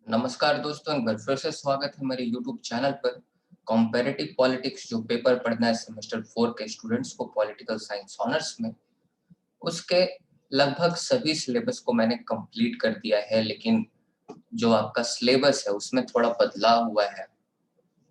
नमस्कार दोस्तों, एक बार फिर से स्वागत है मेरे यूट्यूब चैनल पर। कॉम्पेरेटिव पॉलिटिक्स जो पेपर पढ़ना है सेमेस्टर 4 के स्टूडेंट्स को पॉलिटिकल साइंस ऑनर्स में, उसके लगभग सभी सिलेबस को मैंने कंप्लीट कर दिया है, लेकिन जो आपका सिलेबस है उसमें थोड़ा बदलाव हुआ है।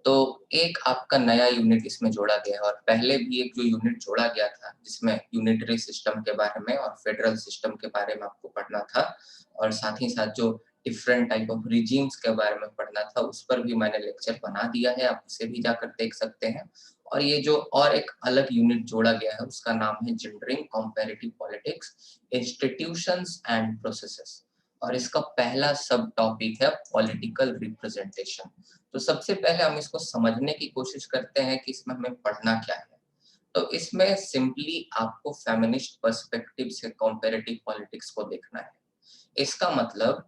तो एक आपका नया यूनिट इसमें जोड़ा गया है और पहले भी एक जो यूनिट जोड़ा गया था जिसमें यूनिटरी सिस्टम के बारे में और फेडरल सिस्टम के बारे में आपको पढ़ना था, और साथ ही साथ जो डिफरेंट टाइप ऑफ रिजीम्स के बारे में पढ़ना था उस पर भी मैंने लेक्चर बना दिया है, आप उसे भी जाकर देख सकते हैं। और ये जो और एक अलग यूनिट जोड़ा गया है उसका नाम है gendering comparative politics, institutions and processes, और इसका पहला सब टॉपिक है पॉलिटिकल रिप्रेजेंटेशन। तो सबसे पहले हम इसको समझने की कोशिश करते हैं कि इसमें हमें पढ़ना क्या है। तो इसमें सिंपली आपको फेमिनिस्ट पर्सपेक्टिव से कंपैरेटिव पॉलिटिक्स को देखना है। इसका मतलब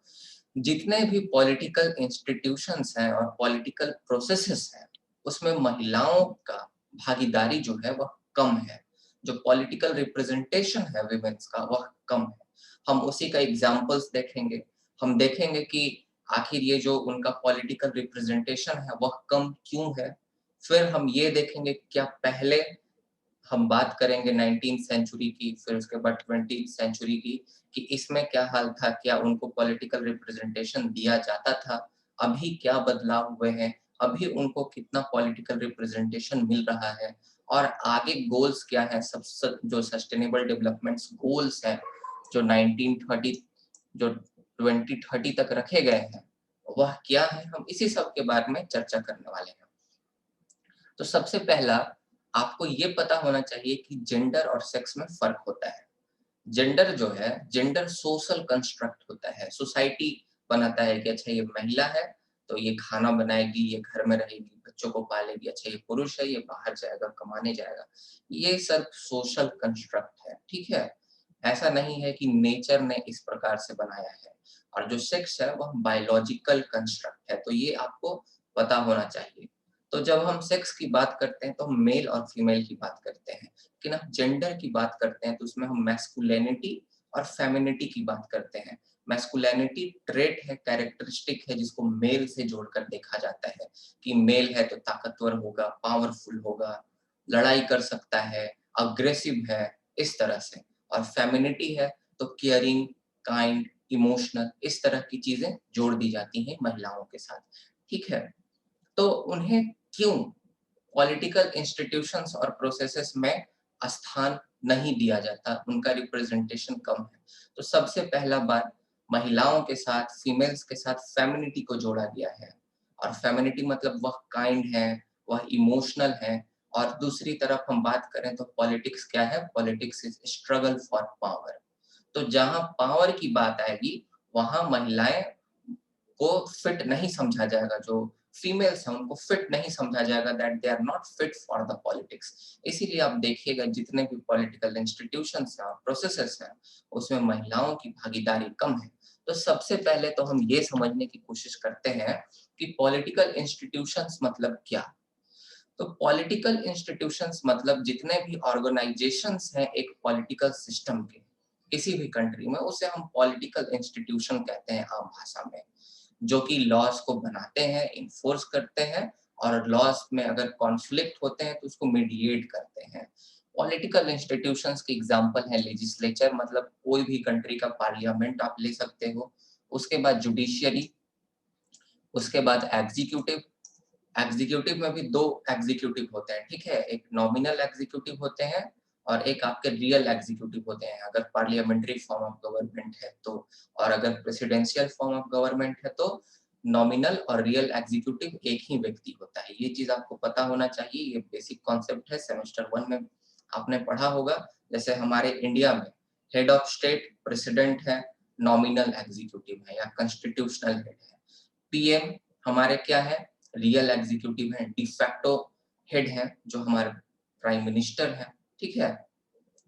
जितने भी पॉलिटिकल इंस्टीट्यूशंस हैं और पॉलिटिकल प्रोसेसेस हैं, उसमें महिलाओं का भागीदारी जो है वह कम है। जो पॉलिटिकल रिप्रेजेंटेशन है विमेन्स का वह कम है। हम उसी का एग्जांपल्स देखेंगे। हम देखेंगे कि आखिर ये जो उनका पॉलिटिकल रिप्रेजेंटेशन है वह कम क्यों है। फिर हम ये देखेंगे क्या पहले हम बात करेंगे 19th सेंचुरी की, फिर उसके बाद 20th सेंचुरी की, कि इसमें क्या हाल था, क्या उनको पॉलिटिकल रिप्रेजेंटेशन दिया जाता था, अभी क्या बदलाव हुए हैं, अभी उनको कितना पॉलिटिकल रिप्रेजेंटेशन मिल रहा है, और आगे गोल्स क्या है, सब जो सस्टेनेबल डेवलपमेंट्स गोल्स हैं जो 1930 जो 2030 तक रखे गए हैं वह क्या है, हम इसी सब के बारे में चर्चा करने वाले हैं। तो सबसे पहला आपको ये पता होना चाहिए कि जेंडर और सेक्स में फर्क होता है। जेंडर जो है, जेंडर सोशल कंस्ट्रक्ट होता है, सोसाइटी बनाता है कि अच्छा ये महिला है तो ये खाना बनाएगी, ये घर में रहेगी, बच्चों को पालेगी। अच्छा ये पुरुष है, ये बाहर जाएगा, कमाने जाएगा। ये सब सोशल कंस्ट्रक्ट है, ठीक है। ऐसा नहीं है कि नेचर ने इस प्रकार से बनाया है। और जो सेक्स है वह बायोलॉजिकल कंस्ट्रक्ट है, तो ये आपको पता होना चाहिए। तो जब हम सेक्स की बात करते हैं तो हम मेल और फीमेल की बात करते हैं, लेकिन हम जेंडर की बात करते हैं तो उसमें हम मैस्कुलिनिटी और फेमिनिटी की बात करते हैं। मैस्कुलिनिटी ट्रेट है, कैरेक्टरिस्टिक है जिसको मेल से जोड़कर देखा जाता है कि मेल है तो ताकतवर होगा, पावरफुल होगा, लड़ाई कर सकता है, अग्रेसिव है, इस तरह से। और फेमिनिटी है तो केयरिंग, काइंड, इमोशनल, इस तरह की चीजें जोड़ दी जाती हैं महिलाओं के साथ, ठीक है। तो उन्हें क्यों पॉलिटिकल इंस्टीट्यूशंस और प्रोसेसेस में स्थान नहीं दिया जाता, उनका रिप्रेजेंटेशन कम है। तो सबसे पहला बात, महिलाओं के साथ, फीमेल्स के साथ फेमिनिटी को जोड़ा गया है। और फेमिनिटी मतलब वह काइंड है, वह इमोशनल है। और दूसरी तरफ हम बात करें तो पॉलिटिक्स क्या है, politics is struggle for power. तो जहां पावर की बात आएगी वहां महिलाएं को फिट नहीं समझा जाएगा, जो फीमेल्स हैं उनको फिट नहीं समझा जाएगा, that they are not fit for the politics. इसीलिए आप देखिएगा जितने भी पॉलिटिकल इंस्टीट्यूशंस हैं और प्रोसेसेस हैं उसमें महिलाओं की भागीदारी कम है। तो सबसे पहले तो हम ये समझने की कोशिश करते हैं कि पॉलिटिकल इंस्टीट्यूशंस मतलब क्या। तो पॉलिटिकल इंस्टीट्यूशंस मतलब जितने भी ऑर्गेनाइजेशंस हैं एक पॉलिटिकल सिस्टम के, किसी भी कंट्री में, उसे हम पॉलिटिकल इंस्टीट्यूशन कहते हैं आम भाषा में, जो कि लॉज को बनाते हैं, इन्फोर्स करते हैं, और लॉज में अगर कॉन्फ्लिक्ट होते हैं तो उसको मीडिएट करते हैं। पॉलिटिकल इंस्टीट्यूशंस के एग्जांपल है लेजिस्लेचर, मतलब कोई भी कंट्री का पार्लियामेंट आप ले सकते हो। उसके बाद जुडिशियरी, उसके बाद एग्जीक्यूटिव। एग्जीक्यूटिव में भी दो एग्जीक्यूटिव होते हैं, ठीक है, एक नॉमिनल एग्जीक्यूटिव होते हैं और एक आपके रियल एग्जीक्यूटिव होते हैं अगर पार्लियामेंट्री फॉर्म ऑफ गवर्नमेंट है तो। और अगर प्रेसिडेंशियल फॉर्म ऑफ गवर्नमेंट है तो नॉमिनल और रियल एग्जीक्यूटिव एक ही व्यक्ति होता है। ये चीज आपको पता होना चाहिए, ये बेसिक कॉन्सेप्ट है, सेमेस्टर 1 में आपने पढ़ा होगा। जैसे हमारे इंडिया में हेड ऑफ स्टेट प्रेसिडेंट है, नॉमिनल एग्जीक्यूटिव है या कॉन्स्टिट्यूशनल हेड है। पीएम हमारे क्या है, रियल एग्जीक्यूटिव है, डिफैक्टो हेड है जो हमारे प्राइम मिनिस्टर है, ठीक है।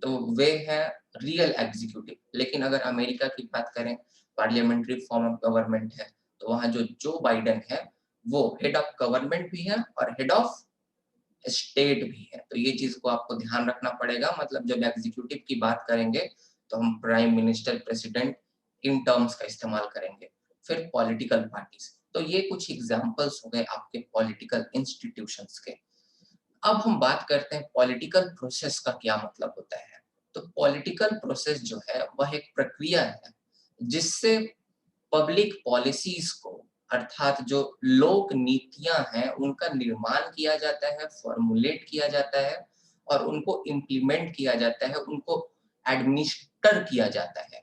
तो वे है रियल एग्जीक्यूटिव। लेकिन अगर अमेरिका की बात करें, पार्लियामेंट्री फॉर्म ऑफ गवर्नमेंट है, तो वहां जो बाइडेन है वो हेड ऑफ गवर्नमेंट भी है और हेड ऑफ स्टेट भी है। तो ये चीज को आपको ध्यान रखना पड़ेगा, मतलब जब एग्जीक्यूटिव की बात करेंगे तो हम prime minister, president, in terms का इस्तेमाल करेंगे। फिर पॉलिटिकल पार्टीज। तो ये कुछ एग्जांपल्स हो गए आपके पॉलिटिकल इंस्टीट्यूशंस के। अब हम बात करते हैं पॉलिटिकल प्रोसेस का क्या मतलब होता है। तो पॉलिटिकल प्रोसेस जो है वह एक प्रक्रिया है जिससे पब्लिक पॉलिसीज को, अर्थात जो लोक नीतियां हैं उनका निर्माण किया जाता है, फॉर्मुलेट किया जाता है और उनको इम्प्लीमेंट किया जाता है, उनको एडमिनिस्टर किया जाता है।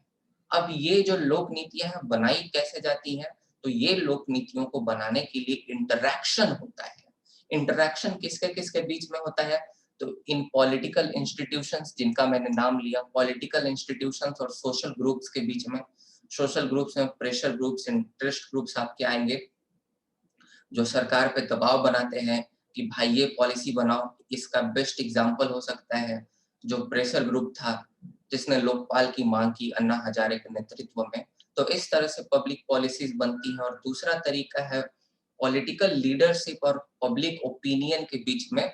अब ये जो लोक नीतियां हैं बनाई कैसे जाती हैं, तो ये लोक नीतियों को बनाने के लिए इंटरैक्शन होता है। इंटरैक्शन किसके किसके बीच में होता है, तो इन पॉलिटिकल इंस्टीट्यूशंस जिनका मैंने नाम लिया, पॉलिटिकल इंस्टीट्यूशंस और सोशल ग्रुप्स के बीच में। सोशल ग्रुप्स में प्रेशर ग्रुप्स, इंटरेस्ट ग्रुप्स आपके आएंगे जो सरकार पे दबाव बनाते हैं कि भाई ये पॉलिसी बनाओ। इसका बेस्ट एग्जांपल हो सकता है जो प्रेशर ग्रुप था जिसने लोकपाल की मांग की अन्ना हजारे के नेतृत्व में। तो इस तरह से पब्लिक पॉलिसीज बनती हैं। और दूसरा तरीका है पॉलिटिकल लीडरशिप और पब्लिक ओपिनियन के बीच में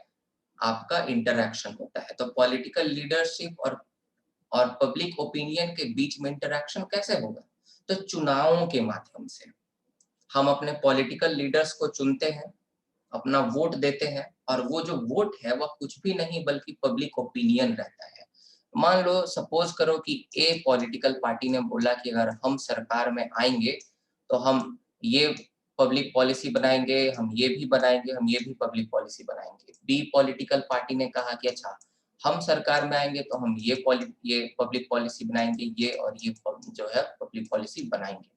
आपका इंटरैक्शन होता है। तो पॉलिटिकल लीडरशिप और पब्लिक ओपिनियन के बीच में इंटरैक्शन कैसे होगा, तो चुनावों के माध्यम से। हम अपने पॉलिटिकल लीडर्स को चुनते हैं, अपना वोट देते हैं और वो जो वोट है वह कुछ भी नहीं बल्कि पब्लिक ओपिनियन रहता है। मान लो सपोज करो कि ए पॉलिटिकल पार्टी ने बोला कि अगर हम सरकार में आएंगे तो हम ये पब्लिक पॉलिसी बनाएंगे, हम ये भी बनाएंगे, हम ये भी पब्लिक पॉलिसी बनाएंगे। बी पॉलिटिकल पार्टी ने कहा कि अच्छा हम सरकार में आएंगे तो हम ये पब्लिक पॉलिसी बनाएंगे, ये और ये जो है पब्लिक पॉलिसी बनाएंगे।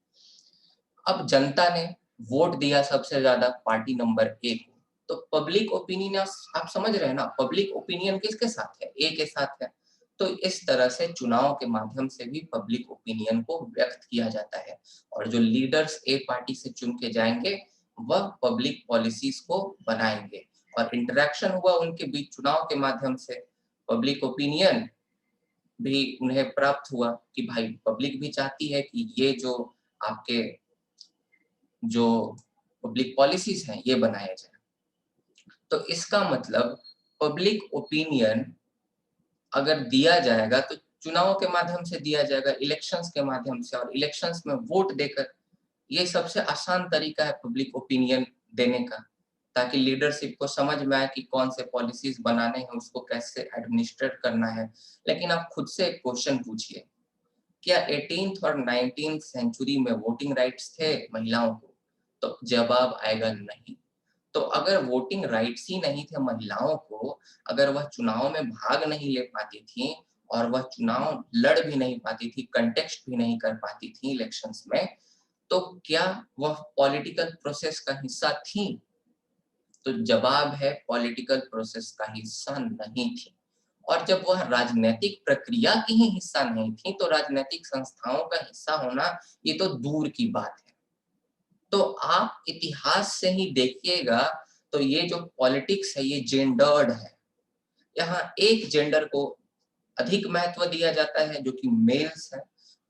अब जनता ने वोट दिया सबसे ज्यादा पार्टी नंबर ए को, तो पब्लिक ओपिनियन आप समझ रहे हैं ना, पब्लिक ओपिनियन किसके साथ है, ए के साथ है। तो इस तरह से चुनाव के माध्यम से भी पब्लिक ओपिनियन को व्यक्त किया जाता है और जो लीडर्स ए पार्टी से चुन के जाएंगे वह पब्लिक पॉलिसीज को बनाएंगे। और इंटरेक्शन हुआ उनके बीच चुनाव के माध्यम से, पब्लिक ओपिनियन भी उन्हें प्राप्त हुआ कि भाई पब्लिक भी चाहती है कि ये जो आपके जो पब्लिक पॉलिसीज हैं ये बनाया जाए। तो इसका मतलब पब्लिक ओपिनियन अगर दिया जाएगा तो चुनाव के माध्यम से दिया जाएगा, इलेक्शंस के माध्यम से, और इलेक्शंस में वोट देकर। ये सबसे आसान तरीका है पब्लिक ओपिनियन देने का, ताकि लीडरशिप को समझ में आए कि कौन से पॉलिसीज बनाने हैं, उसको कैसे एडमिनिस्ट्रेट करना है। लेकिन आप खुद से एक क्वेश्चन पूछिए, क्या 18th और 19th सेंचुरी में वोटिंग राइट्स थे महिलाओं को, तो जवाब आएगा नहीं। तो अगर वोटिंग राइट्स ही नहीं थे महिलाओं को, अगर वह चुनाव में भाग नहीं ले पाती थी और वह चुनाव लड़ भी नहीं पाती थी, कंटेक्स्ट भी नहीं कर पाती थी इलेक्शंस में, तो क्या वह पॉलिटिकल प्रोसेस का हिस्सा थी? तो जवाब है पॉलिटिकल प्रोसेस का हिस्सा नहीं थी। और जब वह राजनीतिक प्रक्रिया की ही हिस्सा नहीं थी तो राजनीतिक संस्थाओं का हिस्सा होना ये तो दूर की बात है। तो आप इतिहास से ही देखिएगा तो ये जो पॉलिटिक्स है ये जेंडर्ड है। यहाँ एक जेंडर को अधिक महत्व दिया जाता है जो कि मेल्स है,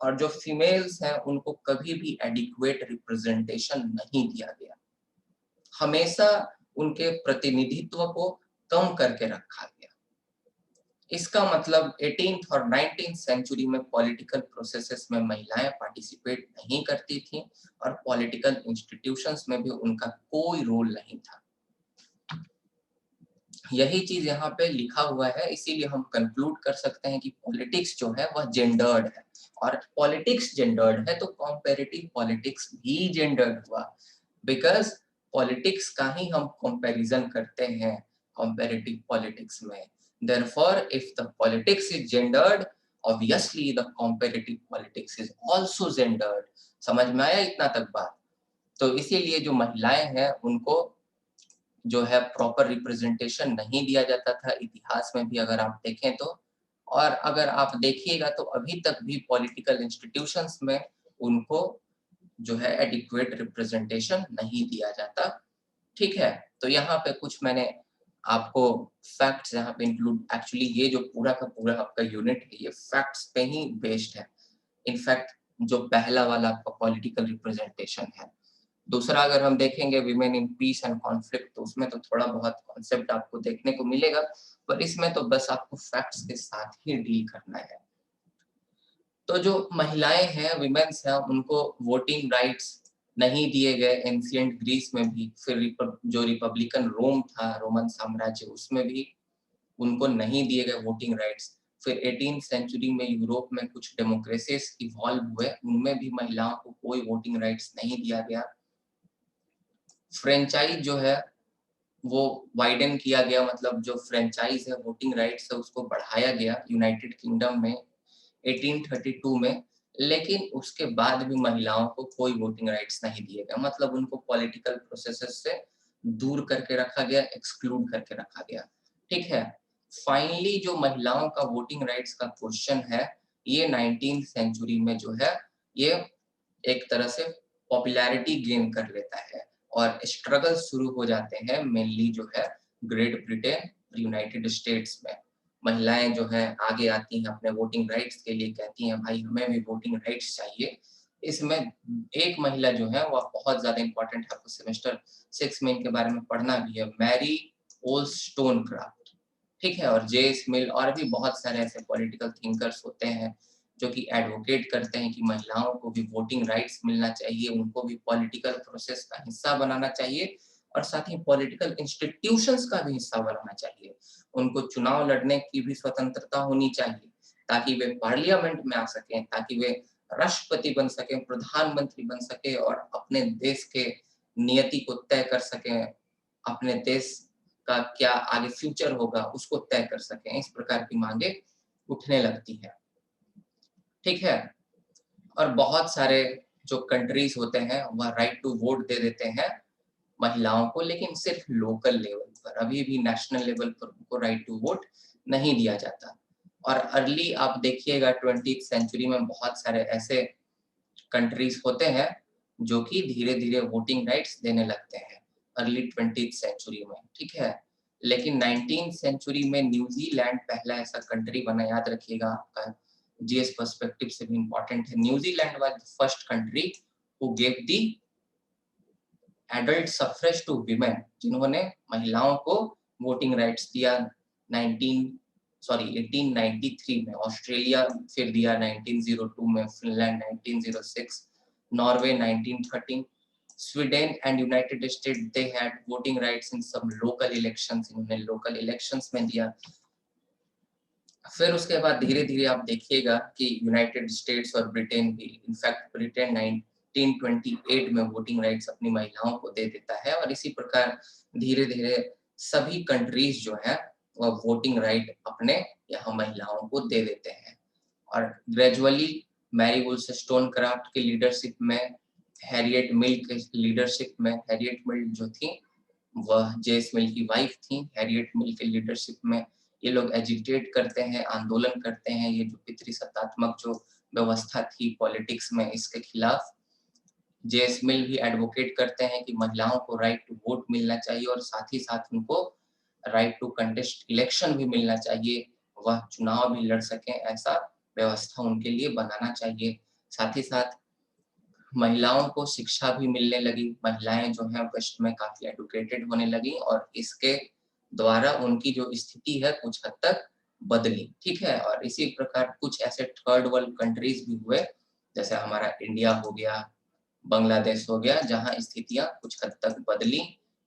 और जो फीमेल्स हैं उनको कभी भी एडिक्वेट रिप्रेजेंटेशन नहीं दिया गया। हमेशा उनके प्रतिनिधित्व को कम करके रखा गया। इसका मतलब 18th और 19th सेंचुरी में पॉलिटिकल प्रोसेसेस में महिलाएं पार्टिसिपेट नहीं करती थीं और पॉलिटिकल इंस्टीट्यूशंस में भी उनका कोई रोल नहीं था। यही चीज यहाँ पे लिखा हुआ है, इसीलिए हम कंक्लूड कर सकते हैं कि पॉलिटिक्स जो है वह जेंडर्ड है। और पॉलिटिक्स जेंडर्ड है तो कॉम्पेरेटिव पॉलिटिक्स भी जेंडर्ड हुआ, बिकॉज पॉलिटिक्स का ही हम कंपैरिजन करते हैं comparative politics में। Therefore, if the politics is gendered, obviously the comparative politics is also gendered। समझ में आया इतना तक बात? तो इसीलिए जो महिलाएं हैं उनको जो है प्रॉपर रिप्रेजेंटेशन नहीं दिया जाता था इतिहास में भी, अगर आप देखें तो। और अगर आप देखिएगा तो अभी तक भी पॉलिटिकल इंस्टीट्यूशंस में उनको जो है एडिक्वेट रिप्रेजेंटेशन नहीं दिया जाता। ठीक है, तो यहाँ पे कुछ मैंने आपको फैक्ट्स यहाँ पे इंक्लूड, एक्चुअली ये जो पूरा का पूरा आपका यूनिट है ये फैक्ट्स पे ही बेस्ड है। इनफैक्ट जो पहला वाला आपका पॉलिटिकल रिप्रेजेंटेशन है, दूसरा अगर हम देखेंगे women in peace and conflict, तो उसमें तो थोड़ा बहुत कॉन्सेप्ट आपको देखने को मिलेगा, पर इसमें तो बस आपको फैक्ट्स के साथ ही डील करना है। तो जो महिलाएं हैं, विमेन्स हैं, उनको वोटिंग राइट्स नहीं दिए गए एंशिएंट ग्रीस में भी, फिर जो रिपब्लिकन रोम था, रोमन साम्राज्य, उसमें भी उनको नहीं दिए गए वोटिंग राइट्स। फिर 18th सेंचुरी में यूरोप में कुछ डेमोक्रेसीज इवॉल्व हुए, उनमें भी महिलाओं को कोई वोटिंग राइट्स नहीं दिया गया। फ्रेंचाइज जो है वो वाइडन किया गया, मतलब जो फ्रेंचाइज है वोटिंग राइट्स है उसको बढ़ाया गया यूनाइटेड किंगडम में 1832 में, लेकिन उसके बाद भी महिलाओं को कोई वोटिंग राइट्स नहीं दिए गए, मतलब उनको पॉलिटिकल प्रोसेसेस से दूर करके रखा गया, एक्सक्लूड करके रखा गया। ठीक है, फाइनली जो महिलाओं का वोटिंग राइट्स का क्वेश्चन है, ये 19th सेंचुरी में जो है ये एक तरह से पॉपुलैरिटी गेन कर लेता है और स्ट्रगल शुरू हो जाते हैं मेनली जो है ग्रेट ब्रिटेन, यूनाइटेड स्टेट्स में। महिलाएं जो है आगे आती हैं अपने वोटिंग राइट्स के लिए, कहती हैं भाई हमें भी वोटिंग राइट्स चाहिए। इसमें एक महिला जो है वह बहुत ज्यादा इंपॉर्टेंट है, आपको सेमेस्टर 6 में इनके बारे में पढ़ना भी है, मैरी ओल्सटोनक्राफ्ट। ठीक है, और जेस मिल और भी बहुत सारे ऐसे पॉलिटिकल थिंकर्स होते हैं जो कि एडवोकेट करते हैं कि महिलाओं को भी वोटिंग राइट्स मिलना चाहिए, उनको भी पॉलिटिकल प्रोसेस का हिस्सा बनाना चाहिए और साथ ही पॉलिटिकल इंस्टीट्यूशंस का भी हिस्सा बनाना चाहिए। उनको चुनाव लड़ने की भी स्वतंत्रता होनी चाहिए ताकि वे पार्लियामेंट में आ सकें, ताकि वे राष्ट्रपति बन सकें, प्रधानमंत्री बन सके और अपने देश के नियति को तय कर सकें, अपने देश का क्या आगे फ्यूचर होगा उसको तय कर सकें। इस प्रकार की मांगे उठने लगती है। ठीक है, और बहुत सारे जो कंट्रीज होते हैं वह राइट टू वोट दे देते हैं महिलाओं को, लेकिन सिर्फ लोकल लेवल पर, अभी भी नेशनल लेवल पर उनको राइट टू वोट नहीं दिया जाता। और अर्ली आप देखिएगा 20th सेंचुरी में बहुत सारे ऐसे कंट्रीज होते हैं जो कि धीरे धीरे वोटिंग राइट्स देने लगते हैं अर्ली 20th सेंचुरी में। ठीक है, लेकिन 19th सेंचुरी में न्यूजीलैंड पहला ऐसा कंट्री बना, याद रखिएगा आपका जीएस पर्सपेक्टिव से भी इंपॉर्टेंट है। New Zealand was the first country who gave the adult suffrage to women, जिन्होंने महिलाओं को वोटिंग राइट्स दिया 1893 में। ऑस्ट्रेलिया फिर दिया 1902 में, Finland 1906, Norway 1913, Sweden and United State they had voting rights in some local elections, इन्होंने लोकल इलेक्शंस में दिया। फिर उसके बाद धीरे धीरे आप देखिएगा कि यूनाइटेड स्टेट्स और ब्रिटेन भी, इनफैक्ट ब्रिटेन 1928 में वोटिंग राइट्स अपनी महिलाओं को दे देता है और इसी प्रकार धीरे धीरे सभी कंट्रीज जो है वह वोटिंग राइट अपने यहाँ महिलाओं को दे देते हैं। और ग्रेजुअली मैरी वुल्सस्टोनक्राफ्ट की लीडरशिप में, हैरियट मिल के लीडरशिप में, हैरियट मिल जो थी वह जेस मिल की वाइफ थी, हैरियट मिल के लीडरशिप में ये लोग एजिटेट करते हैं, आंदोलन करते हैं, ये जो पितृसत्तात्मक जो व्यवस्था थी पॉलिटिक्स में इसके खिलाफ। जेस मिल भी एडवोकेट करते हैं कि महिलाओं को राइट टू वोट मिलना चाहिए और साथ ही साथ उनको राइट टू कंटेस्ट इलेक्शन भी मिलना चाहिए, वह चुनाव भी लड़ सकें, ऐसा व्यवस्था उनके लिए बनाना चाहिए। साथ ही साथ महिलाओं को शिक्षा भी मिलने लगी, महिलाएं जो हैं वेस्ट में काफी एडुकेटेड होने लगी और इसके द्वारा उनकी जो स्थिति है कुछ हद तक बदली। ठीक है, और इसी प्रकार कुछ ऐसे थर्ड वर्ल्ड कंट्रीज भी हुए, जैसे हमारा इंडिया हो गया, बांग्लादेश हो गया, जहां स्थितियां कुछ हद तक बदली।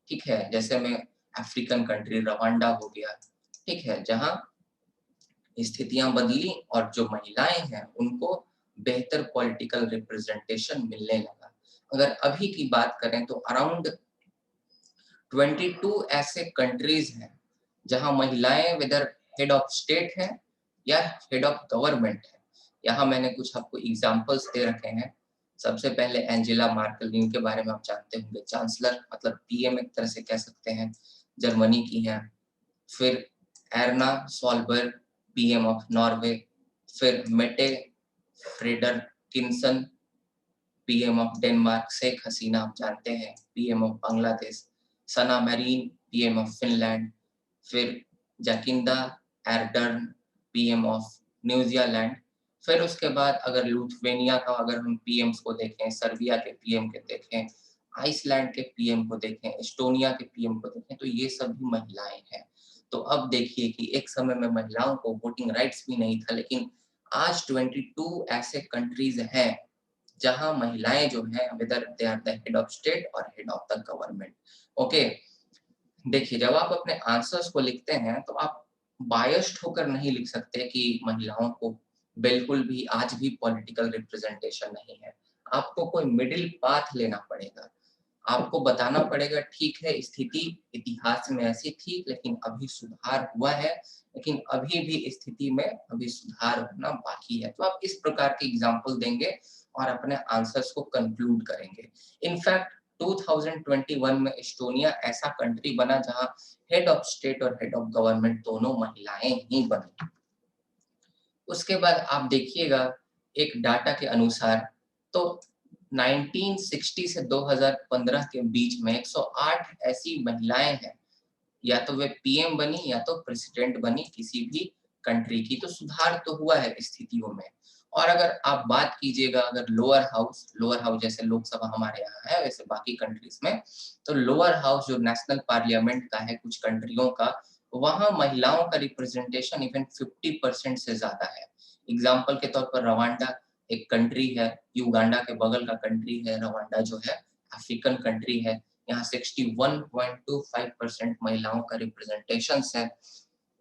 ठीक है, जैसे में अफ्रीकन कंट्री रवांडा हो गया। ठीक है, जहां स्थितियां बदली और जो महिलाएं हैं उनको बेहतर पॉलिटिकल रिप्रेजेंटेशन मिलने लगा। अगर अभी की बात करें तो अराउंड 22 ऐसे कंट्रीज हैं जहां महिलाएं वेदर हेड ऑफ स्टेट है या हेड ऑफ गवर्नमेंट है। यहाँ मैंने कुछ आपको एग्जांपल्स दे रखे हैं। सबसे पहले एंजेला मार्केल, इनके बारे में आप जानते होंगे, चांसलर मतलब पीएम एक तरह से कह सकते हैं, जर्मनी की हैं। फिर एर्ना सॉलबर्ग, पीएम ऑफ नॉर्वे। फिर मेटे फ्रेडरकिंसन, PM of Denmark. Sheikh Hasina आप जानते हैं, PM of Bangladesh. Sana marine, PM of Finland. फिर जकिंदा एर्डर्न, पीएम ऑफ न्यूजीलैंड। फिर उसके बाद अगर लुथवेनिया का अगर हम पीएम्स को देखें, सर्बिया के पीएम के देखें, आइसलैंड के पीएम को देखें, एस्टोनिया के पीएम को देखें, तो ये सब भी महिलाएं हैं। तो अब देखिए कि एक समय में महिलाओं को वोटिंग राइट्स भी नहीं था, लेकिन आज 22 ऐसे कंट्रीज हैं जहां महिलाएं जो हैं whether they are the head of state और head of the government. Okay, देखिए जब आप अपने आंसर्स को लिखते हैं तो आप बायस्ड होकर नहीं लिख सकते कि महिलाओं को बिल्कुल भी आज भी पॉलिटिकल रिप्रेजेंटेशन नहीं है। आपको कोई मिडिल पाथ लेना पड़ेगा। आपको बताना पड़ेगा ठीक है स्थिति इतिहास में ऐसी थी लेकिन अभी सुधार हुआ है, लेकिन अभी भी स्थिति में अभी सुधार होना बाकी है। तो आप इस प्रकार के एग्जाम्पल देंगे और अपने आंसर्स को कंक्लूड करेंगे। इनफैक्ट 2021 में एस्टोनिया ऐसा कंट्री बना जहां हेड ऑफ स्टेट और हेड ऑफ गवर्नमेंट दोनों महिलाएं ही बनी। उसके बाद आप देखिएगा एक डाटा के अनुसार तो 1960 से 2015 के बीच में 108 ऐसी महिलाएं हैं, या तो वे पीएम बनी या तो प्रेसिडेंट बनी किसी भी कंट्री की। तो सुधार तो हुआ है स्थितियों में। और अगर आप बात कीजिएगा अगर लोअर हाउस जैसे लोकसभा हमारे यहाँ है वैसे बाकी कंट्रीज में, तो लोअर हाउस जो नेशनल पार्लियामेंट का है कुछ कंट्रियों का, वहां महिलाओं का रिप्रेजेंटेशन इवन 50% से ज्यादा है। एग्जाम्पल के तौर पर रवांडा एक कंट्री है, युगांडा के बगल का कंट्री है रवांडा जो है, अफ्रीकन कंट्री है। यहाँ 61.25% महिलाओं का रिप्रेजेंटेशन है।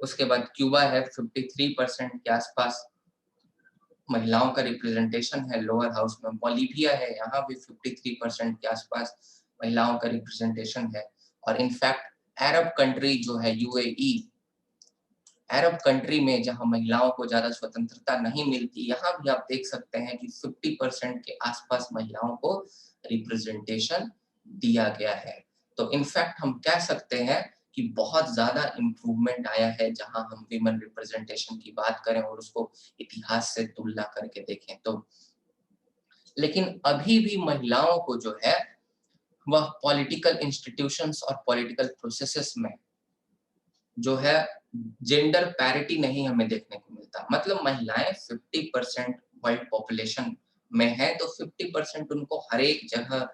उसके बाद क्यूबा है 53% के आसपास महिलाओं का रिप्रेजेंटेशन है लोअर हाउस में। बोलीविया है, यहाँ भी 53% के आसपास महिलाओं का रिप्रेजेंटेशन है। और इनफैक्ट अरब कंट्री जो है यूएई, अरब कंट्री में जहां महिलाओं को ज्यादा स्वतंत्रता नहीं मिलती, यहाँ भी आप देख सकते हैं कि 50% के आसपास महिलाओं को रिप्रेजेंटेशन दिया गया है। तो इनफैक्ट हम कह सकते हैं कि बहुत ज्यादा इम्प्रूवमेंट आया है जहां हम विमेन रिप्रेजेंटेशन की बात करें और उसको इतिहास से तुलना करके देखें तो। लेकिन अभी भी महिलाओं को जो है वह पॉलिटिकल इंस्टीट्यूशंस और पॉलिटिकल प्रोसेसेस में जो है जेंडर पैरिटी नहीं हमें देखने को मिलता। मतलब महिलाएं 50% वर्ल्ड पॉपुलेशन में है तो 50% उनको हर एक जगह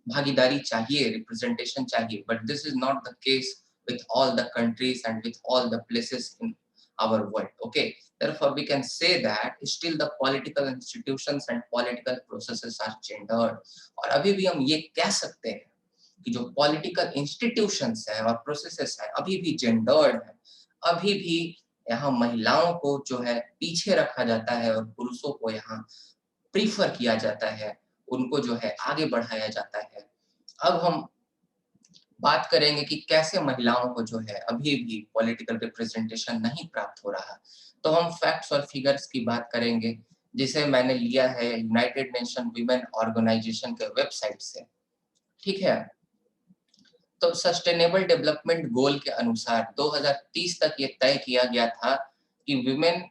भागीदारी चाहिए, रिप्रेजेंटेशन चाहिए, but this is not the case with all the countries and with all the places in our world. Okay, therefore we can say that still the political institutions and political processes are gendered। और अभी भी हम ये कह सकते हैं कि जो पॉलिटिकल इंस्टीट्यूशंस है और प्रोसेसेस है अभी भी जेंडर्ड है। अभी भी यहाँ महिलाओं को जो है पीछे रखा जाता है और पुरुषों को यहाँ प्रीफर किया जाता है, उनको जो है आगे बढ़ाया जाता है। अब हम बात करेंगे कि कैसे महिलाओं को जो है अभी भी पॉलिटिकल रिप्रेजेंटेशन नहीं प्राप्त हो रहा। तो हम फैक्ट्स और फिगर्स की बात करेंगे जिसे मैंने लिया है यूनाइटेड नेशन वीमेन ऑर्गेनाइजेशन के वेबसाइट से। ठीक है, तो सस्टेनेबल डेवलपमेंट गोल के अनुसार 2030 तक ये तय किया गया था कि विमेन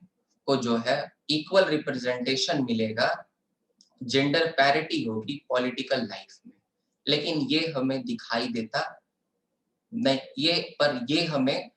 को जो है इक्वल रिप्रेजेंटेशन मिलेगा, जेंडर पैरिटी होगी पॉलिटिकल लाइफ में। लेकिन ये हमें दिखाई देता नहीं, ये हमें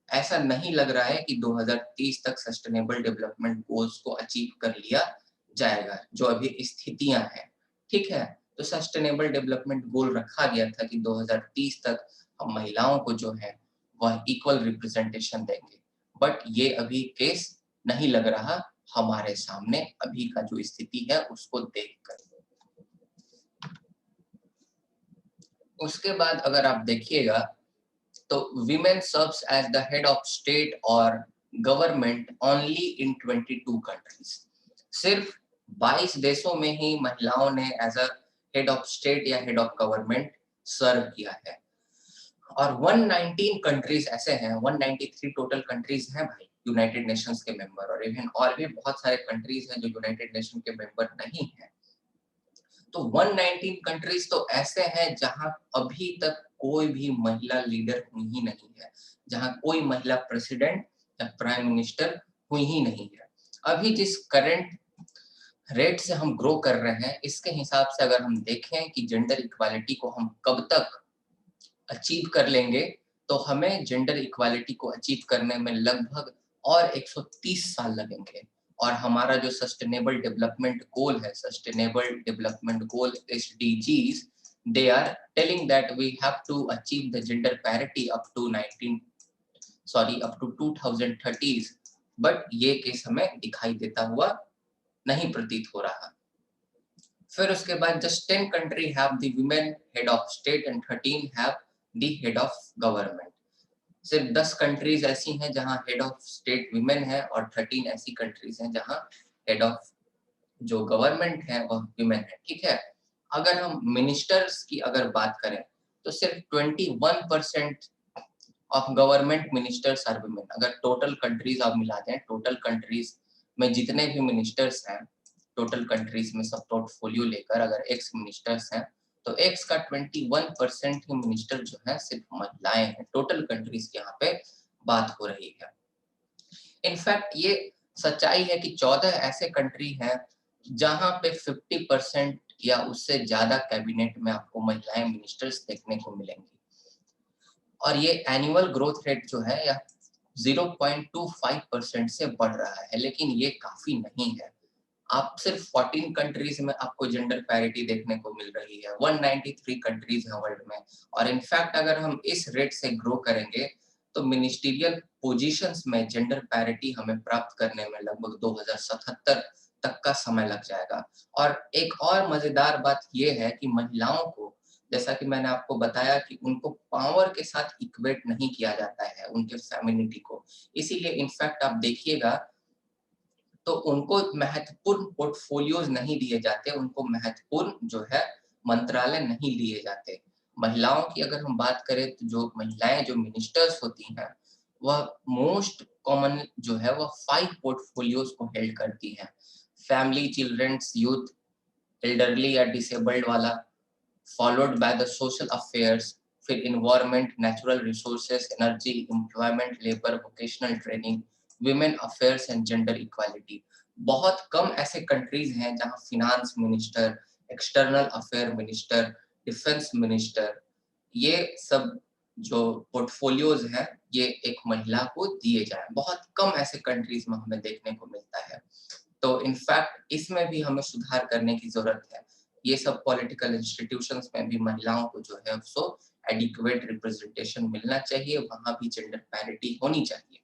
ऐसा नहीं लग रहा है कि 2030 तक सस्टेनेबल डेवलपमेंट गोल्स को अचीव कर लिया जाएगा जो अभी स्थितियां हैं। ठीक है, तो सस्टेनेबल डेवलपमेंट गोल रखा गया था कि 2030 तक हम महिलाओं को जो है वह इक्वल रिप्रेजेंटेशन देंगे, बट ये अभी केस नहीं लग रहा हमारे सामने अभी का जो स्थिति है उसको देखकर। उसके बाद अगर आप देखिएगा तो women serves as the head of state और गवर्नमेंट ओनली इन 22 कंट्रीज। सिर्फ 22 देशों में ही महिलाओं ने as a head of state या हेड ऑफ गवर्नमेंट सर्व किया है। और 119 कंट्रीज ऐसे हैं, 193 टोटल कंट्रीज हैं भाई यूनाइटेड नेशंस के मेंबर, और इवन और भी बहुत सारे कंट्रीज हैं जो यूनाइटेड नेशन के मेंबर नहीं हैं। तो 119 कंट्रीज तो ऐसे हैं जहां अभी तक कोई भी महिला लीडर हुई ही नहीं है, जहां कोई महिला प्रेसिडेंट या प्राइम मिनिस्टर हुई ही नहीं है। अभी जिस करंट रेट से हम ग्रो कर रहे हैं इसके हिसाब से अगर हम देखें कि जेंडर इक्वालिटी को हम कब तक अचीव कर लेंगे, तो हमें जेंडर इक्वालिटी को अचीव करने में लगभग और 130 साल लगेंगे। और हमारा जो सस्टेनेबल डेवलपमेंट गोल है, sustainable development goal SDGs, they are telling that we have to achieve the gender parity up to 2030s, but ये केस हमें दिखाई देता हुआ नहीं प्रतीत हो रहा। फिर उसके बाद just 10 country have the women head of state and 13 have the head of government. सिर्फ 10 कंट्रीज ऐसी हैं जहां हेड ऑफ स्टेट विमेन है और 13 ऐसी कंट्रीज हैं जहां हेड ऑफ जो गवर्नमेंट है वह विमेन है। ठीक है, अगर हम मिनिस्टर्स की अगर बात करें तो सिर्फ 21% of government ministers are women. अगर टोटल कंट्रीज आप मिला दें, टोटल कंट्रीज में जितने भी मिनिस्टर्स हैं, टोटल कंट्रीज में सब पोर्टफोलियो लेकर अगर एक्स मिनिस्टर्स हैं तो एक्स का 21% ही मिनिस्टर जो है सिर्फ महिलाएं हैं। टोटल कंट्रीज की यहाँ पे बात हो रही है। इनफैक्ट ये सच्चाई है कि 14 ऐसे कंट्री हैं जहां पे 50% या उससे ज्यादा कैबिनेट में आपको महिलाएं मिनिस्टर्स देखने को मिलेंगी। और ये एनुअल ग्रोथ रेट जो है या 0.25% से बढ़ रहा है, लेकिन ये काफी नहीं है। आप सिर्फ 14 कंट्रीज में आपको जेंडर पैरिटी देखने को मिल रही है, 193 कंट्रीज हैं वर्ल्ड में। और इनफैक्ट अगर हम इस रेट से ग्रो करेंगे तो मिनिस्टीरियल पोजीशंस में जेंडर पैरिटी हमें प्राप्त करने में लगभग 2077 तक का समय लग जाएगा। और एक और मजेदार बात यह है कि महिलाओं को, जैसा कि मैंने आपको बताया कि उनको पावर के साथ इक्वेट नहीं किया जाता है, उनके फेमिनिटी को। इसीलिए इनफैक्ट आप देखिएगा तो उनको महत्वपूर्ण पोर्टफोलियोज नहीं दिए जाते, उनको महत्वपूर्ण जो है मंत्रालय नहीं दिए जाते। महिलाओं की अगर हम बात करें तो जो महिलाएं जो मिनिस्टर्स होती हैं वह मोस्ट कॉमन जो है वह 5 पोर्टफोलियोज को हेल्ड करती हैं। फैमिली, चिल्ड्रंस, यूथ, एल्डरली या डिसेबल्ड वाला, followed by the social affairs, फिर environment, natural resources, energy, employment, labour, vocational training, women affairs and gender equality. बहुत कम ऐसे कंट्रीज हैं जहां finance minister, external affair minister, defence minister, ये सब जो पोर्टफोलियोज हैं ये एक महिला को दिए जाए। बहुत कम ऐसे कंट्रीज में हमें देखने को मिलता है। तो इनफैक्ट इसमें भी हमें सुधार करने की जरूरत है। ये सब पॉलिटिकल इंस्टीट्यूशंस में भी महिलाओं को जो है उसको एडिक्वेट रिप्रेजेंटेशन मिलना चाहिए, वहां भी जेंडर पैरिटी होनी चाहिए।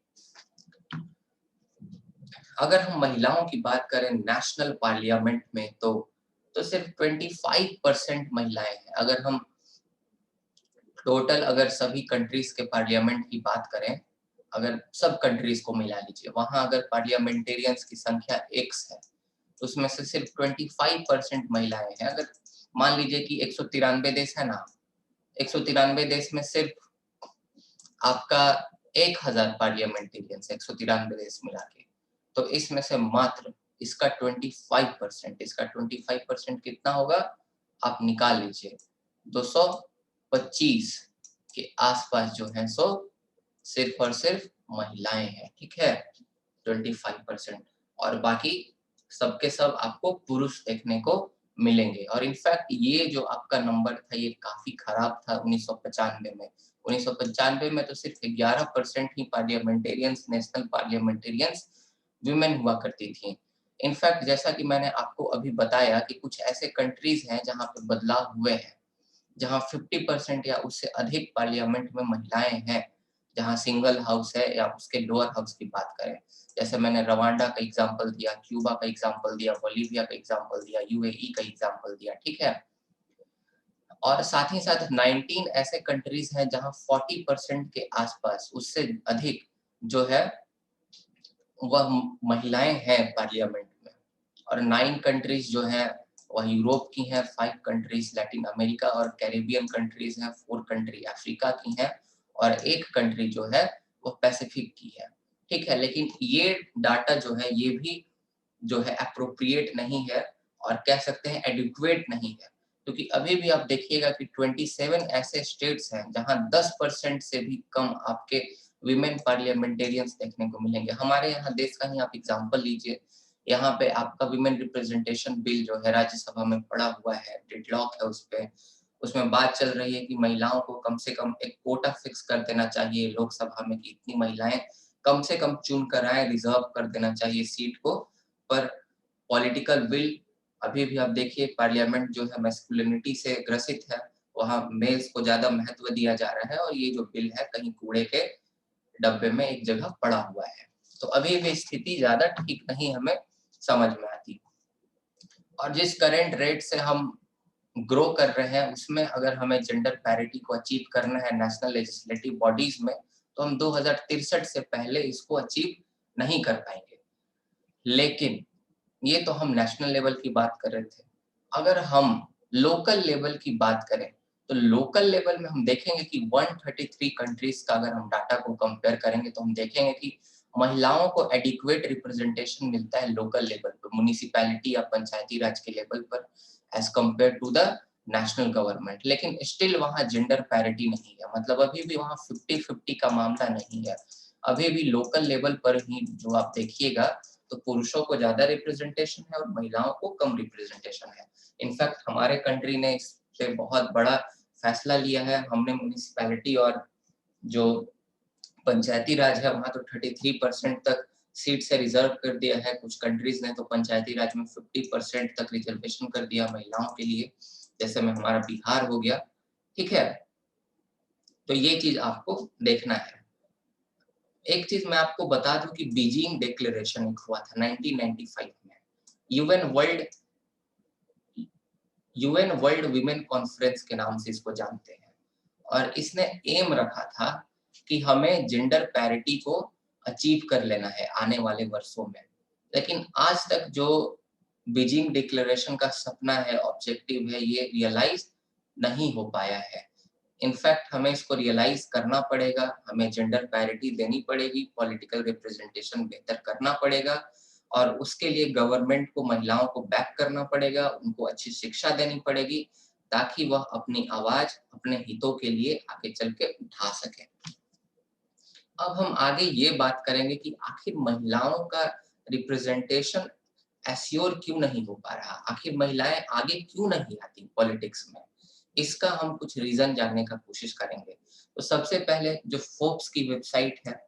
अगर हम महिलाओं की बात करें नेशनल पार्लियामेंट में तो सिर्फ 25% महिलाएं हैं। अगर हम टोटल अगर सभी कंट्रीज के पार्लियामेंट की बात करें, अगर सब कंट्रीज को मिला लीजिए, वहां अगर पार्लियामेंटेरियंस की संख्या एक्स है उसमें से सिर्फ 25% महिलाएं हैं। अगर मान लीजिए कि 193 देश है ना, 193 देश में सिर्फ आपका 1000 पार्लियामेंटेरियंस, 193 देश मिला के, तो इसमें से मात्र इसका 25%, इसका 25% कितना होगा आप निकाल लीजिए, 225 के आसपास जो है सो सिर्फ और सिर्फ महिलाएं हैं। ठीक है, 25%, और बाकी सबके सब आपको पुरुष देखने को मिलेंगे। और इनफैक्ट ये जो आपका नंबर था ये काफी खराब था 1995 में। 1995 में तो सिर्फ 11% ही पार्लियामेंटेरियंस, नेशनल पार्लियामेंटेरियंस विमेन हुआ करती थी। इनफैक्ट जैसा कि मैंने आपको अभी बताया कि कुछ ऐसे कंट्रीज हैं जहां पे बदलाव हुए हैं, जहां 50% या उससे अधिक पार्लियामेंट में महिलाएं हैं, जहां सिंगल हाउस है या उसके लोअर हाउस की बात करें। जैसे मैंने रवांडा का एग्जांपल दिया, क्यूबा का एग्जांपल दिया, बोलीविया का एग्जांपल दिया, यूएई का एग्जांपल दिया। ठीक है, और साथ ही साथ 19 ऐसे कंट्रीज हैं जहां 40% के आसपास, उससे अधिक जो है वह महिलाएं हैं पार्लियामेंट में। और 9 कंट्रीज जो हैं वह यूरोप की हैं, 5 कंट्रीज लैटिन अमेरिका और कैरिबियन कंट्रीज हैं, 4 कंट्री अफ्रीका की हैं और 1 कंट्री जो है वो पैसिफिक की है। ठीक है, लेकिन ये डाटा जो है ये भी जो है अप्रोप्रिएट नहीं है और कह सकते हैं एडिक्वेट नहीं है, क्योंकि अभी भी आप देखिएगा कि 27 ऐसे स्टेट्स हैं जहां 10% से भी कम आपके विमेन पार्लियामेंटेरियंस देखने को मिलेंगे। हमारे यहाँ देश का ही आप एग्जांपल लीजिए, यहाँ पे आपका विमेन रिप्रेजेंटेशन बिल जो है राज्यसभा में पड़ा हुआ है, डेडलॉक है उस पे। उसमें बात चल रही है कि महिलाओं को कम से कम एक कोटा फिक्स कर देना चाहिए लोकसभा में कि इतनी महिलाएं कम से कम चुन कर आए, रिजर्व कर देना चाहिए सीट को। पर पॉलिटिकल विल, अभी भी आप देखिए पार्लियामेंट जो है मैस्कुलिनिटी से ग्रसित है, वहां मेल्स को ज्यादा महत्व दिया जा रहा है और ये जो बिल है कहीं कूड़े के डब्बे में एक जगह पड़ा हुआ है। तो अभी भी स्थिति ज्यादा ठीक नहीं हमें समझ में आती। और जिस करंट रेट से हम ग्रो कर रहे हैं उसमें अगर हमें जेंडर पैरिटी को अचीव करना है नेशनल लेजिस्लेटिव बॉडीज में, तो हम 2063 से पहले इसको अचीव नहीं कर पाएंगे। लेकिन ये तो हम नेशनल लेवल की बात कर रहे थे। अगर हम लोकल लेवल की बात करें, तो लोकल लेवल में हम देखेंगे कि 133 कंट्रीज का अगर हम डाटा को कंपेयर करेंगे, तो हम देखेंगे कि महिलाओं को एडिक्वेट रिप्रेजेंटेशन मिलता है लोकल लेवल पर, म्युनिसिपैलिटी या पंचायती राज के लेवल पर, as compare to the national government. लेकिन स्टिल वहाँ जेंडर पैरिटी नहीं है, मतलब अभी भी वहाँ 50-50 का मामला नहीं है। अभी भी लोकल लेवल पर ही जो आप देखिएगा, तो पुरुषों को ज्यादा रिप्रेजेंटेशन है और महिलाओं को कम रिप्रेजेंटेशन है। इनफैक्ट हमारे कंट्री ने इस पे बहुत बड़ा फैसला लिया है। हमने म्युनिसिपैलिटी और जो पंचायती राज है वहां तो 33% तक सीट से रिजर्व कर दिया है। कुछ कंट्रीज ने तो पंचायती राज में 50% तक रिजर्वेशन कर दिया महिलाओं के लिए, जैसे में हमारा बिहार हो गया। ठीक है, तो ये चीज आपको देखना है। एक चीज मैं आपको बता दूं कि बीजिंग डिक्लेरेशन हुआ था 1995 में। UN world UN world women conference के नाम से इसको जानते हैं, और इसने एम रखा था कि हमें जेंडर पैरिटी को अचीव कर लेना है आने वाले वर्षों में। लेकिन आज तक जो बीजिंग डिक्लेरेशन का सपना है, ऑब्जेक्टिव है, ये रियलाइज नहीं हो पाया है। इनफैक्ट हमें इसको रियलाइज करना पड़ेगा, हमें जेंडर पैरिटी देनी पड़ेगी, पॉलिटिकल रिप्रेजेंटेशन बेहतर करना पड़ेगा, और उसके लिए गवर्नमेंट को महिलाओं को बैक करना पड़ेगा, उनको अच्छी शिक्षा देनी पड़ेगी, ताकि वह अपनी आवाज अपने हितों के लिए आगे चल के उठा सके। अब हम आगे ये बात करेंगे कि आखिर महिलाओं का रिप्रेजेंटेशन एश्योर क्यों नहीं हो पा रहा, आखिर महिलाएं आगे क्यों नहीं आती पॉलिटिक्स में। इसका हम कुछ रीजन जानने का कोशिश करेंगे। तो सबसे पहले जो फोर्ब्स की वेबसाइट है,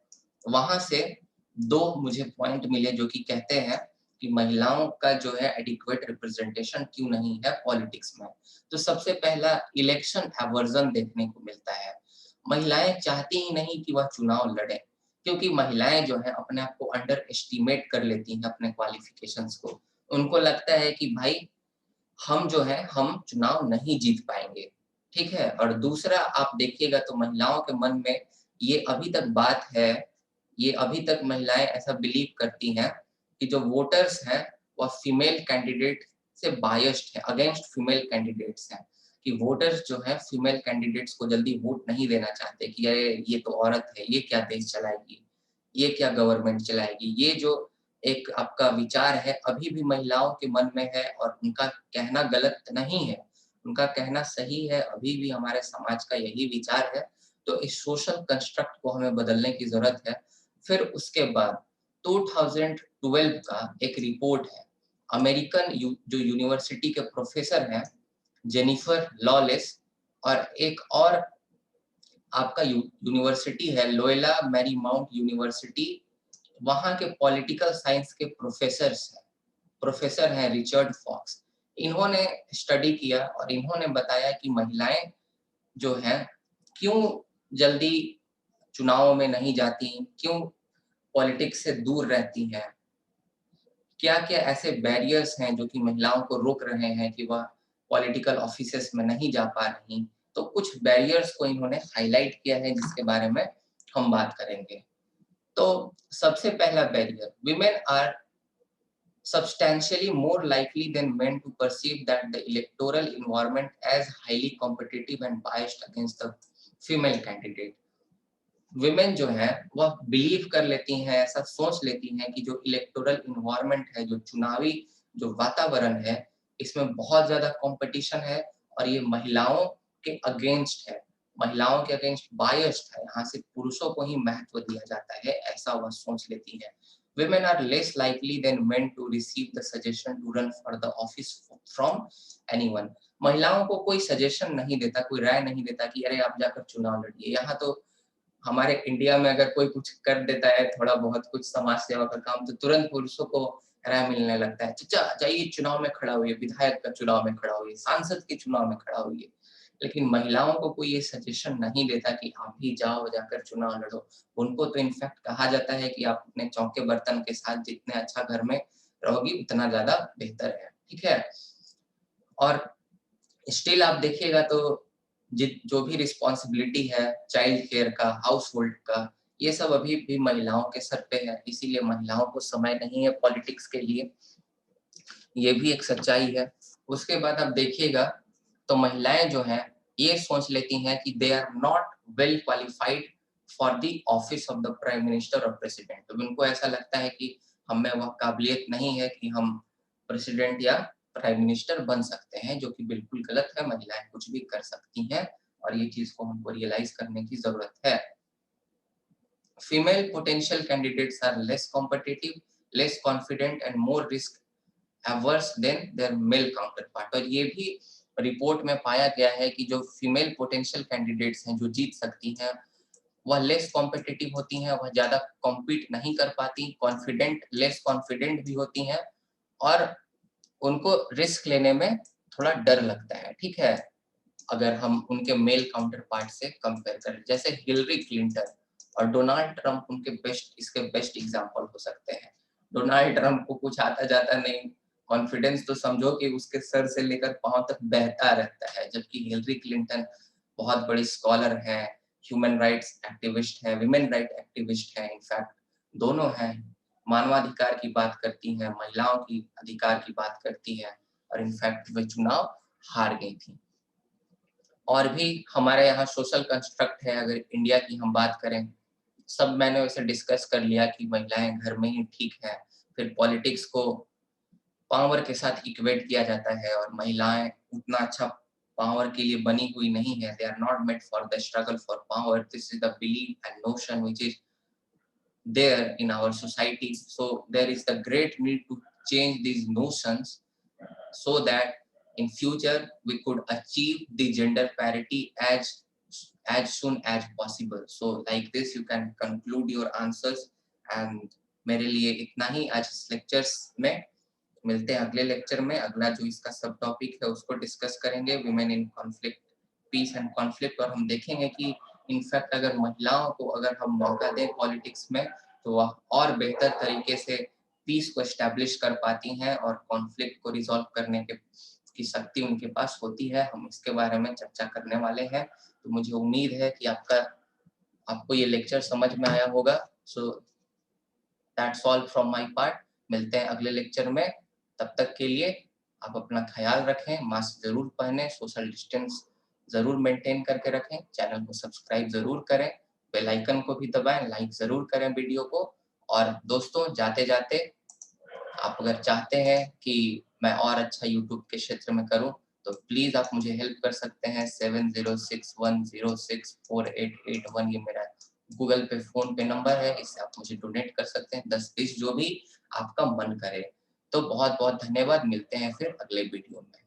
वहां से दो मुझे पॉइंट मिले जो कि कहते हैं कि महिलाओं का जो है एडिक्वेट रिप्रेजेंटेशन क्यों नहीं है पॉलिटिक्स में। तो सबसे पहला इलेक्शन एवर्जन देखने को मिलता है। महिलाएं चाहती ही नहीं कि वह चुनाव लड़े, क्योंकि महिलाएं जो है अपने आप को अंडर एस्टिमेट कर लेती हैं अपने क्वालिफिकेशंस को। उनको लगता है कि भाई हम जो है हम चुनाव नहीं जीत पाएंगे। ठीक है, और दूसरा आप देखिएगा तो महिलाओं के मन में ये अभी तक बात है, ये अभी तक महिलाएं ऐसा बिलीव करती हैं कि जो वोटर्स हैं वह फीमेल कैंडिडेट से बायस्ड है, अगेंस्ट फीमेल कैंडिडेट्स हैं, कि वोटर्स जो है फीमेल कैंडिडेट्स को जल्दी वोट नहीं देना चाहते कि अरे ये तो औरत है, ये क्या देश चलाएगी, ये क्या गवर्नमेंट चलाएगी। ये जो एक आपका विचार है अभी भी महिलाओं के मन में है, और उनका कहना गलत नहीं है, उनका कहना सही है, अभी भी हमारे समाज का यही विचार है। तो इस सोशल कंस्ट्रक्ट को हमें बदलने की जरूरत है। फिर उसके बाद 2012 का एक रिपोर्ट है, अमेरिकन जो यूनिवर्सिटी के प्रोफेसर हैं जेनिफर लॉलेस, और एक और आपका यूनिवर्सिटी है लोयला मैरी माउंट यूनिवर्सिटी, वहाँ के पॉलिटिकल साइंस के प्रोफेसर हैं रिचर्ड फॉक्स। इन्होंने स्टडी किया और इन्होंने बताया कि महिलाएं जो हैं क्यों जल्दी चुनावों में नहीं जाती, क्यों पॉलिटिक्स से दूर रहती हैं, क्या क्या ऐसे बैरियर्स हैं जो कि महिलाओं को रोक रहे हैं कि वह पॉलिटिकल ऑफिसेस में नहीं जा पा रही। तो कुछ बैरियर्स को इन्होंने हाईलाइट किया है जिसके बारे में हम बात करेंगे। तो सबसे पहला barrier, women are substantially more likely than men to perceive that the electoral environment as highly competitive and biased against the female candidate। women जो है वह बिलीव कर लेती हैं, ऐसा सोच लेती हैं कि जो इलेक्टोरल इन्वायरमेंट है, जो चुनावी जो वातावरण है, इसमें बहुत ज्यादा कंपटीशन है और ये महिलाओं के अगेंस्ट है, महिलाओं के अगेंस्ट बायस्ड है, यहाँ से पुरुषों को ही महत्व दिया जाता है, ऐसा वह सोच लेती है। Women are less likely than men to receive the suggestion to run for the office from anyone। महिलाओं को कोई सजेशन नहीं देता, कोई राय नहीं देता कि अरे आप जाकर चुनाव लड़िए। यहाँ तो हमारे इंडिया में अगर कोई कुछ कर देता है थोड़ा बहुत कुछ समाज सेवा का काम, तो तुरंत पुरुषों को राय मिलने लगता है, चाचा जाइए चुनाव में खड़ा हुई, विधायक का चुनाव में खड़ा हुई, सांसद के चुनाव में खड़ा हुई। लेकिन महिलाओं को कोई ये सजेशन नहीं देता कि आप भी जाओ जाकर चुनाव लड़ो। उनको तो इनफैक्ट कहा जाता है कि आप अपने चौके बर्तन के साथ जितने अच्छा घर में रहोगी उतना ज्यादा बेहतर है। ठीक है। और स्टिल आप देखिएगा तो जो भी रिस्पॉन्सिबिलिटी है चाइल्ड केयर का, हाउस होल्ड का, ये सब अभी भी महिलाओं के सर पे है, इसीलिए महिलाओं को समय नहीं है पॉलिटिक्स के लिए, ये भी एक सच्चाई है। उसके बाद आप देखिएगा तो महिलाएं जो हैं ये सोच लेती हैं कि they are not well qualified for the office of the prime minister और प्रेसिडेंट। तो उनको ऐसा लगता है कि हमें वह काबिलियत नहीं है कि हम प्रेसिडेंट या प्राइम मिनिस्टर बन सकते हैं, जो कि बिल्कुल गलत है। महिलाएं कुछ भी कर सकती हैं और ये चीज को हमको रियलाइज करने की जरूरत है। Female potential candidates are less competitive, less confident and more risk averse than their male counterpart. और ये भी रिपोर्ट में पाया गया है कि जो फीमेल पोटेंशियल कैंडिडेट्स हैं जो जीत सकती हैं, वह लेस कॉम्पिटिटिव होती हैं, वह ज्यादा कॉम्पीट नहीं कर पाती, कॉन्फिडेंट, लेस कॉन्फिडेंट भी होती हैं और उनको रिस्क लेने में थोड़ा डर लगता है। ठीक है, अगर हम उनके मेल काउंटर पार्ट से कंपेयर करें, जैसे हिलरी क्लिंटन और डोनाल्ड ट्रंप उनके इसके बेस्ट एग्जांपल हो सकते हैं। डोनाल्ड ट्रंप को कुछ आता जाता नहीं, कॉन्फिडेंस तो समझो कि उसके सर से लेकर पांव तक बहता रहता है, जबकि हिलरी क्लिंटन बहुत बड़ी स्कॉलर है, ह्यूमन राइट्स एक्टिविस्ट है, विमेन राइट एक्टिविस्ट है, इनफैक्ट दोनों हैं, मानवाधिकार की बात करती हैं, महिलाओं की अधिकार की बात करती हैं और इनफैक्ट वे चुनाव हार गई थी। और भी हमारे यहाँ सोशल कंस्ट्रक्ट है, अगर इंडिया की हम बात करें, सब मैंने वैसे डिस्कस कर लिया कि महिलाएं घर में ही ठीक है, फिर पॉलिटिक्स को पावर के साथ इक्वेट किया जाता है और महिलाएं उतना अच्छा पावर के लिए बनी हुई नहीं है, they are not made for the struggle for power, this is the belief and notion which is there in our society. So there is the great need to change these notions so that in future we could achieve the gender parity as soon as possible. So like this you can conclude your answers and मेरे लिए इतना ही आज इस lectures में। मिलते हैं अगले lecture में, अगला जो इसका सब टॉपिक है उसको डिस्कस करेंगे, women in conflict, peace and conflict. और हम देखेंगे कि इनफैक्ट अगर महिलाओं को अगर हम मौका दें पॉलिटिक्स में तो वह और बेहतर तरीके से पीस को एस्टैब्लिश कर पाती हैं और कॉन्फ्लिक्ट को रिजॉल्व करने के की शक्ति उनके पास होती है। हम इसके बारे में चर्चा करने वाले हैं। तो मुझे उम्मीद है कि आपको ये लेक्चर समझ में आया होगा। So that's all from my part. मिलते हैं अगले लेक्चर में, तब तक के लिए आप अपना ख्याल रखें, मास्क जरूर पहने, सोशल डिस्टेंस जरूर मेंटेन करके रखें, चैनल को सब्सक्राइब जरूर करें, बेल आइकन को भी दबाएं, लाइक जरूर करें वीडियो को। और दोस्तों जाते जाते आप अगर चाहते हैं कि मैं और अच्छा यूट्यूब के क्षेत्र में करूं तो प्लीज आप मुझे हेल्प कर सकते हैं। 7061064881 ये मेरा गूगल पे, फोन पे नंबर है, इससे आप मुझे डोनेट कर सकते हैं, 10-20 जो भी आपका मन करे। तो बहुत बहुत धन्यवाद, मिलते हैं फिर अगले वीडियो में।